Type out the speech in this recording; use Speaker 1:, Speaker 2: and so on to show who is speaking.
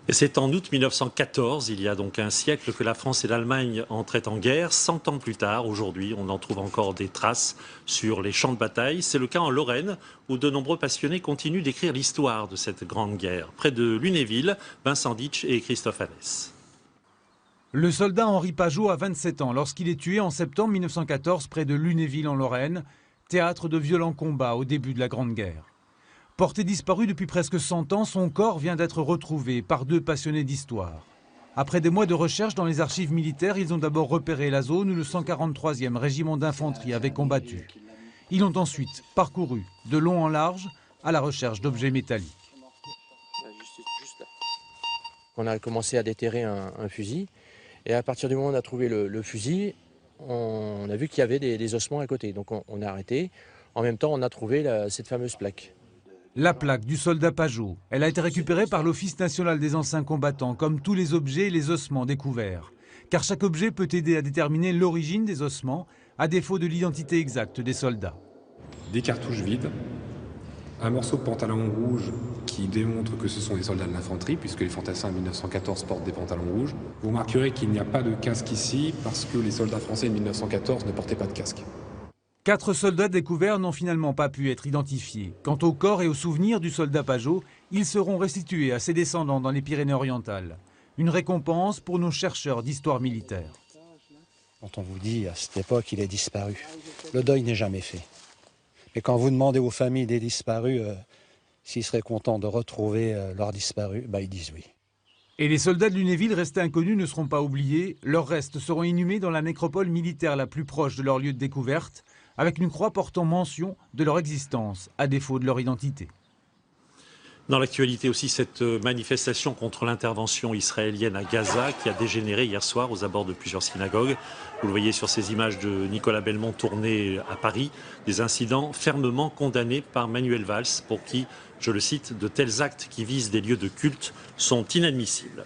Speaker 1: Et c'est en août 1914, il y a donc un siècle, que la France et l'Allemagne entraient en guerre. 100 ans plus tard, aujourd'hui, on en trouve encore des traces sur les champs de bataille. C'est le cas en Lorraine, où de nombreux passionnés continuent d'écrire l'histoire de cette grande guerre. Près de Lunéville, Vincent Ditch et Christophe Hanès.
Speaker 2: Le soldat Henri Pajot a 27 ans lorsqu'il est tué en septembre 1914 près de Lunéville en Lorraine, théâtre de violents combats au début de la Grande Guerre. Porté disparu depuis presque 100 ans, son corps vient d'être retrouvé par deux passionnés d'histoire. Après des mois de recherche dans les archives militaires, ils ont d'abord repéré la zone où le 143e régiment d'infanterie avait combattu. Ils l'ont ensuite parcouru de long en large à la recherche d'objets métalliques.
Speaker 3: On a commencé à déterrer un fusil et à partir du moment où on a trouvé le fusil, on a vu qu'il y avait des ossements à côté. Donc on a arrêté. En même temps, on a trouvé cette fameuse plaque.
Speaker 2: La plaque du soldat Pajot, elle a été récupérée par l'Office national des anciens combattants, comme tous les objets et les ossements découverts. Car chaque objet peut aider à déterminer l'origine des ossements, à défaut de l'identité exacte des soldats.
Speaker 4: Des cartouches vides, un morceau de pantalon rouge qui démontre que ce sont des soldats de l'infanterie, puisque les fantassins en 1914 portent des pantalons rouges. Vous remarquerez qu'il n'y a pas de casque ici, parce que les soldats français de 1914 ne portaient pas de casque.
Speaker 2: 4 soldats découverts n'ont finalement pas pu être identifiés. Quant au corps et aux souvenirs du soldat Pajot, ils seront restitués à ses descendants dans les Pyrénées-Orientales. Une récompense pour nos chercheurs d'histoire militaire.
Speaker 5: Quand on vous dit à cette époque il est disparu, le deuil n'est jamais fait. Mais quand vous demandez aux familles des disparus s'ils seraient contents de retrouver leurs disparus, ils disent oui.
Speaker 2: Et les soldats de Lunéville restés inconnus ne seront pas oubliés. Leurs restes seront inhumés dans la nécropole militaire la plus proche de leur lieu de découverte, avec une croix portant mention de leur existence, à défaut de leur identité.
Speaker 1: Dans l'actualité aussi, cette manifestation contre l'intervention israélienne à Gaza qui a dégénéré hier soir aux abords de plusieurs synagogues. Vous le voyez sur ces images de Nicolas Belmont tournées à Paris, des incidents fermement condamnés par Manuel Valls pour qui, je le cite, de tels actes qui visent des lieux de culte sont inadmissibles.